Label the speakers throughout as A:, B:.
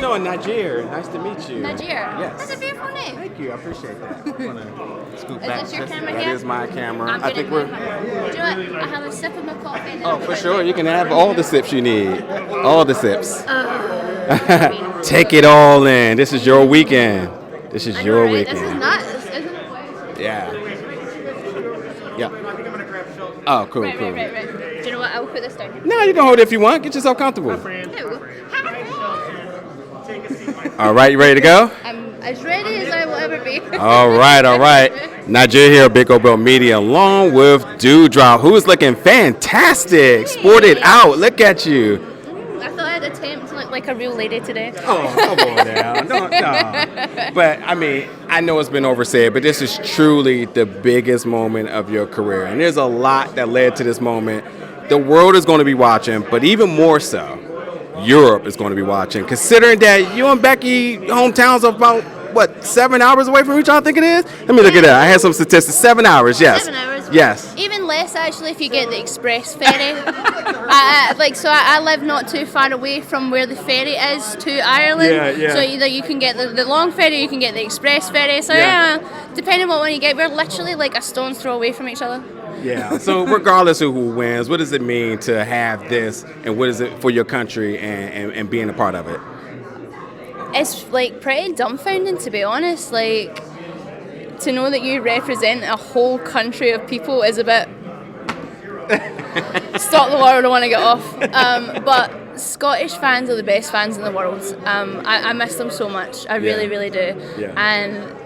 A: you doing, Najir? Nice to meet you.
B: Najir?
A: Yes.
B: That's a beautiful name.
A: Thank you. I appreciate that. I'm gonna scoot
B: Is
A: back.
B: this your camera
A: That
B: here?
A: is my camera.
B: I'm
A: I think
B: gonna
A: we're.
B: Do you know what? I have a sip of my coffee. And then
A: Oh,
B: I'll
A: for
B: put
A: sure.
B: it
A: You can have all the sips you need. All the sips.
B: in.
A: Take it all in. This is your weekend. This is
B: I know,
A: your
B: right?
A: weekend.
B: This is nuts, isn't it?
A: Yeah. Yeah. Oh, cool,
B: Right,
A: cool.
B: right. Do you know what? I'll put this down here.
A: No, you can hold it if you want. Get yourself comfortable.
B: There we go.
A: All right, you ready to go?
B: I'm as ready as I will ever be.
A: All right. Najir here, Big O Belt Media, along with Doudrop, who is looking fantastic. Sported out. Look at you.
B: I thought I'd attempt to look like a real lady today.
A: Oh, come on now. No. But, I mean, I know it's been oversaid, but this is truly the biggest moment of your career. And there's a lot that led to this moment. The world is going to be watching, but even more so, Europe is going to be watching. Considering that you and Becky hometowns are about, 7 hours away from each other, I think it is? Let me look at that. I had some statistics. 7 hours, yes.
B: 7 hours.
A: Yes.
B: Even less actually if you get the express ferry. I live not too far away from where the ferry is to Ireland.
A: Yeah.
B: So either you can get the long ferry, or you can get the express ferry. So depending on what one you get, we're literally like a stone's throw away from each other.
A: Yeah. So regardless of who wins, what does it mean to have this, and what is it for your country and being a part of it?
B: It's like pretty dumbfounding, to be honest. Like, to know that you represent a whole country of people is a bit. Stop the world, I want to get off. But Scottish fans are the best fans in the world. I miss them so much. I really, really do.
A: Yeah.
B: And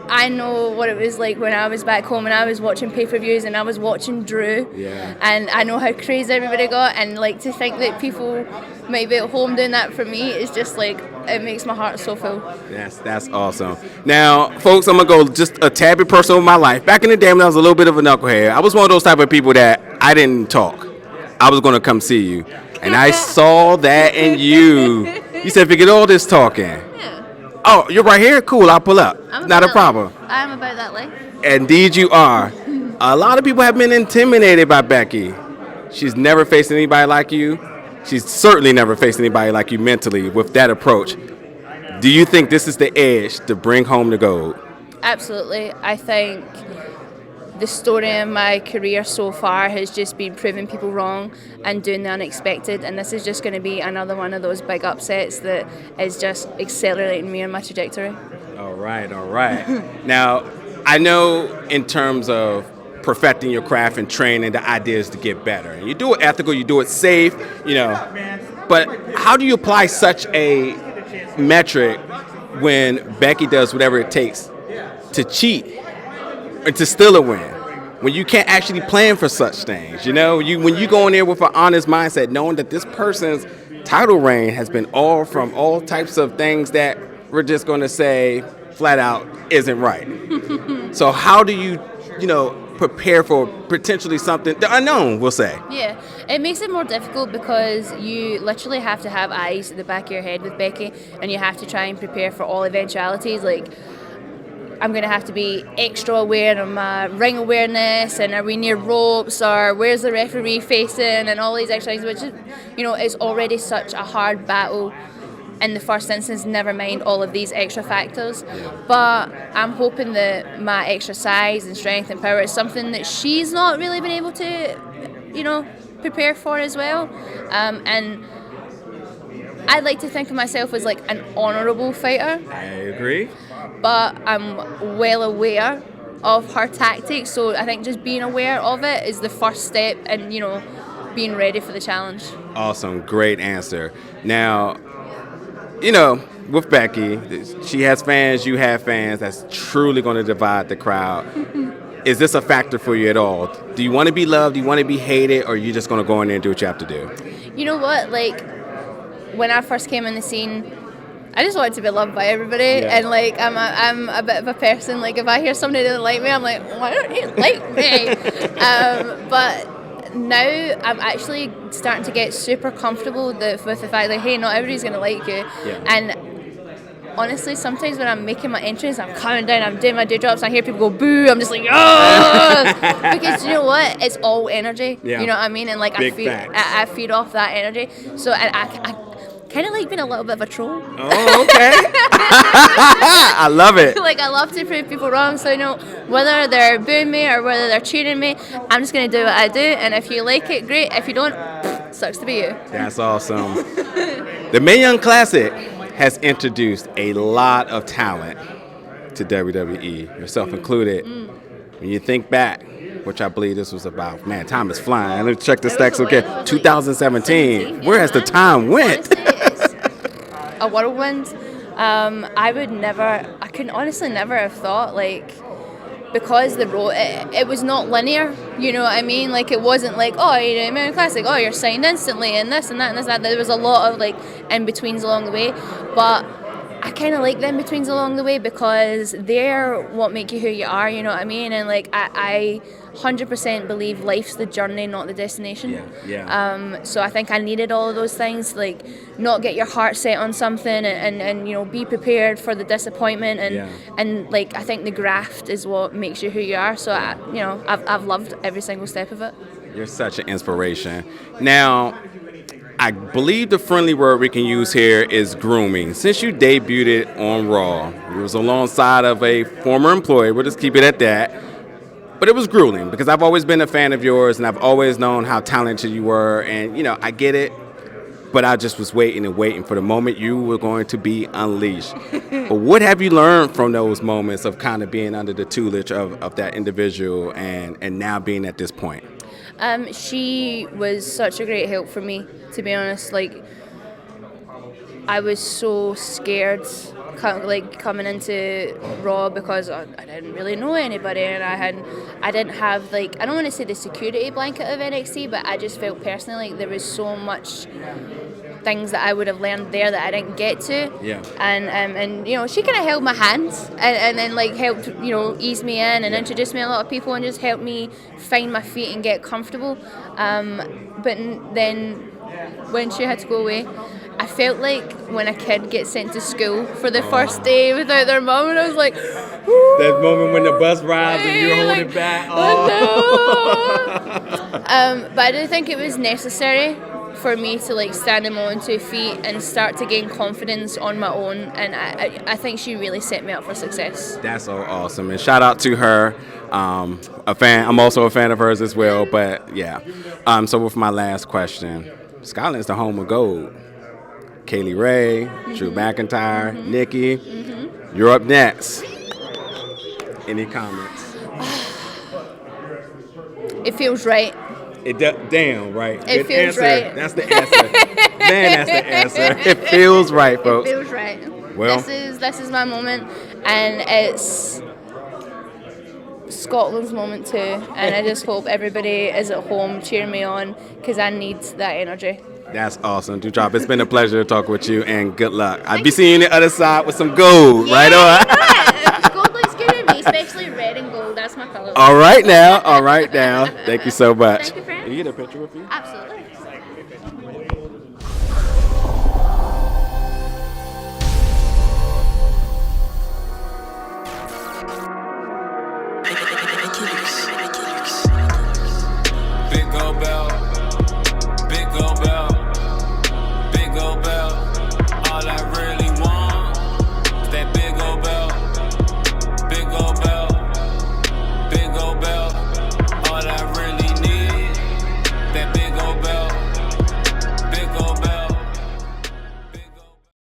B: I know what it was like when I was back home and I was watching pay-per-views and I was watching Drew.
A: Yeah.
B: And I know how crazy everybody got, and like to think that people might be at home doing that for me is just like, it makes my heart so full.
A: That's awesome. Now, folks, I'm gonna go just a tad bit personal with my life. Back in the day when I was a little bit of a knucklehead, I was one of those type of people that I didn't talk. I was gonna come see you, and I saw that in you. You said, "Forget all this talking."
B: Yeah.
A: Oh, you're right here? Cool, I'll pull up. Not a problem.
B: I'm about that life.
A: Indeed you are. A lot of people have been intimidated by Becky. She's never faced anybody like you. She's certainly never faced anybody like you mentally with that approach. Do you think this is the edge to bring home the gold?
B: Absolutely. I think the story of my career so far has just been proving people wrong and doing the unexpected, and this is just going to be another one of those big upsets that is just accelerating me on my trajectory.
A: All right. Now, I know in terms of perfecting your craft and training, the idea is to get better. And you do it ethical, you do it safe, But how do you apply such a metric when Becky does whatever it takes to cheat and to steal a win? When you can't actually plan for such things, when you go in there with an honest mindset, knowing that this person's title reign has been all from all types of things that we're just going to say flat out isn't right. So how do you, prepare for potentially something, the unknown, we'll say?
B: Yeah, it makes it more difficult because you literally have to have eyes at the back of your head with Becky, and you have to try and prepare for all eventualities. Like, I'm going to have to be extra aware of my ring awareness, and are we near ropes, or where's the referee facing, and all these extra things, which is, is already such a hard battle in the first instance, never mind all of these extra factors. But I'm hoping that my extra size and strength and power is something that she's not really been able to, prepare for as well. And I'd like to think of myself as like an honourable fighter.
A: I agree.
B: But I'm well aware of her tactics, so I think just being aware of it is the first step in, being ready for the challenge.
A: Awesome. Great answer. Now, with Becky, she has fans, you have fans. That's truly going to divide the crowd. Is this a factor for you at all? Do you want to be loved? Do you want to be hated? Or are you just going to go in there and do what you have to do? You
B: know what? Like, when I first came in the scene, I just wanted to be loved by everybody. Yeah. And, like, I'm a bit of a person. Like, if I hear somebody doesn't like me, I'm like, why don't you like me? But now I'm actually starting to get super comfortable with the fact that, hey, not everybody's going to like you. Yeah. And honestly, sometimes when I'm making my entrance, I'm coming down, I'm doing my Doudrops, I hear people go boo, I'm just like, oh! Because you know what? It's all energy. Yeah. You know what I mean? And like I feed off that energy. So I kind of like being a little bit of a troll.
A: Oh, okay. I love it.
B: Like, I love to prove people wrong, so whether they're booing me or whether they're cheering me, I'm just going to do what I do, and if you like it, great. If you don't, sucks to be you.
A: That's awesome. The Menyon Classic has introduced a lot of talent to WWE, yourself included. When you think back, which I believe this was about, man, time is flying. Let's check the stacks again. 2017. Where has the time went?
B: A whirlwind. I could honestly never have thought, like, because the road, it was not linear, you know what I mean? Like, it wasn't like, oh, you know, Menyon Classic, oh, you're signed instantly, and this and that and this and that. There was a lot of, like, in-betweens along the way, but I kind of like the in-betweens along the way because they're what make you who you are, you know what I mean? And, like, I 100% believe life's the journey, not the destination.
A: Yeah.
B: So I think I needed all of those things, like not get your heart set on something and you know, be prepared for the disappointment and like I think the graft is what makes you who you are. So I've loved every single step of it.
A: You're such an inspiration. Now, I believe the friendly word we can use here is grooming. Since you debuted on Raw, it was alongside of a former employee. We'll just keep it at that. But it was grueling because I've always been a fan of yours and I've always known how talented you were. And, you know, I get it, but I just was waiting and waiting for the moment you were going to be unleashed. But what have you learned from those moments of kind of being under the tutelage of that individual and now being at this point?
B: She was such a great help for me, to be honest. Like, I was so scared coming into Raw because I didn't really know anybody and I didn't have, like, I don't want to say the security blanket of NXT, but I just felt personally like there was so much things that I would have learned there that I didn't get to.
A: Yeah.
B: And you know, she kind of held my hand and then like helped, you know, ease me in and introduce me to a lot of people and just helped me find my feet and get comfortable. But then when she had to go away, I felt like when a kid gets sent to school for the first day without their mum, and I was like, whoo,
A: that moment when the bus rides and you're holding
B: like,
A: back.
B: Oh. But I do think it was necessary for me to like stand on my own 2 feet and start to gain confidence on my own, and I think she really set me up for success.
A: That's so awesome, and shout out to her. I'm also a fan of hers as well, but yeah. So with my last question, Scotland's the home of gold. Kaylee Ray, Drew McIntyre, Nikki, you're up next. Any comments?
B: It feels right.
A: Damn right.
B: It feels
A: answer.
B: right.
A: That's the answer. Man, that's the answer. It feels right, folks.
B: It feels right.
A: Well,
B: this is my moment, and it's Scotland's moment too. And I just hope everybody is at home cheering me on because I need that energy.
A: That's awesome, Doudrop. It's been a pleasure to talk with you, and good luck. I'll be seeing you on the other side with some gold, right on.
B: Gold looks good on me, especially red and gold. That's my color.
A: All right now. Thank you so much.
B: Thank you, friend.
A: Can you get a picture with you?
B: Absolutely.